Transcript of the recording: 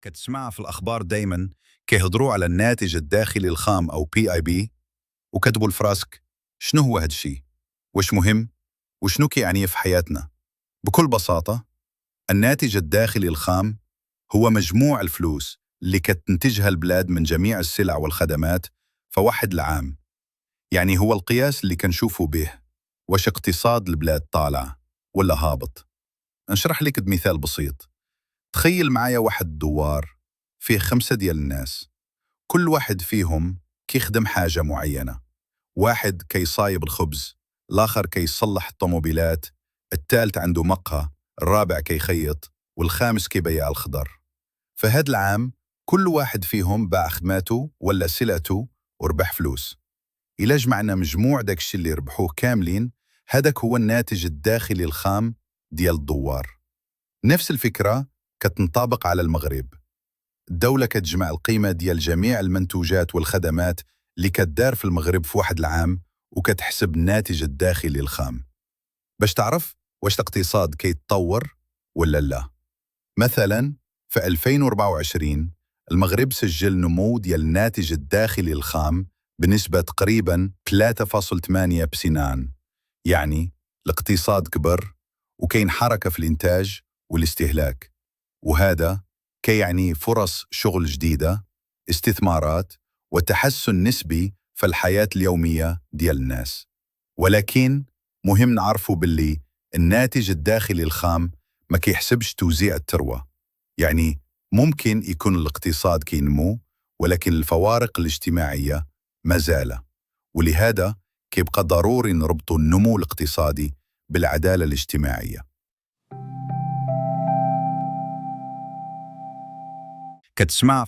كتسمع في الأخبار دايما كيهضروا على الناتج الداخلي الخام أو PIB، وكتبوا الفراسك شنو هو هادشي؟ وش مهم؟ وشنو كيعني في حياتنا؟ بكل بساطة، الناتج الداخلي الخام هو مجموع الفلوس اللي كتنتجها البلاد من جميع السلع والخدمات في واحد العام. يعني هو القياس اللي كنشوفوا به واش اقتصاد البلاد طالع ولا هابط. نشرح لك بمثال بسيط. تخيل معايا واحد دوار فيه 5 ديال الناس، كل واحد فيهم كيخدم حاجة معينة. واحد كيصايب الخبز، الآخر كيصلح الطوموبيلات، الثالث عنده مقهى، الرابع كيخيط، والخامس كيبيع الخضر. فهاد العام كل واحد فيهم باع خدماته ولا سلعته وربح فلوس. إلا جمعنا مجموع داكشي اللي ربحوه كاملين، هداك هو الناتج الداخلي الخام ديال الدوار. نفس الفكرة كتنطبق على المغرب. الدولة كتجمع القيمة ديال جميع المنتوجات والخدمات اللي كتدار في المغرب في واحد العام، وكتحسب الناتج الداخلي الخام باش تعرف واش الاقتصاد كيتطور ولا لا. مثلا في 2024 المغرب سجل نمو ديال الناتج الداخلي الخام بنسبة تقريبا 3.8 بسنان. يعني الاقتصاد كبر وكاين حركة في الإنتاج والاستهلاك، وهذا كيعني فرص شغل جديدة، استثمارات، وتحسن نسبي في الحياة اليومية ديال الناس. ولكن مهم نعرفوا باللي الناتج الداخلي الخام ما كيحسبش توزيع الثروة. يعني ممكن يكون الاقتصاد كينمو، ولكن الفوارق الاجتماعية ما زالة. ولهذا كيبقى ضروري نربطوا النمو الاقتصادي بالعدالة الاجتماعية. كتسمع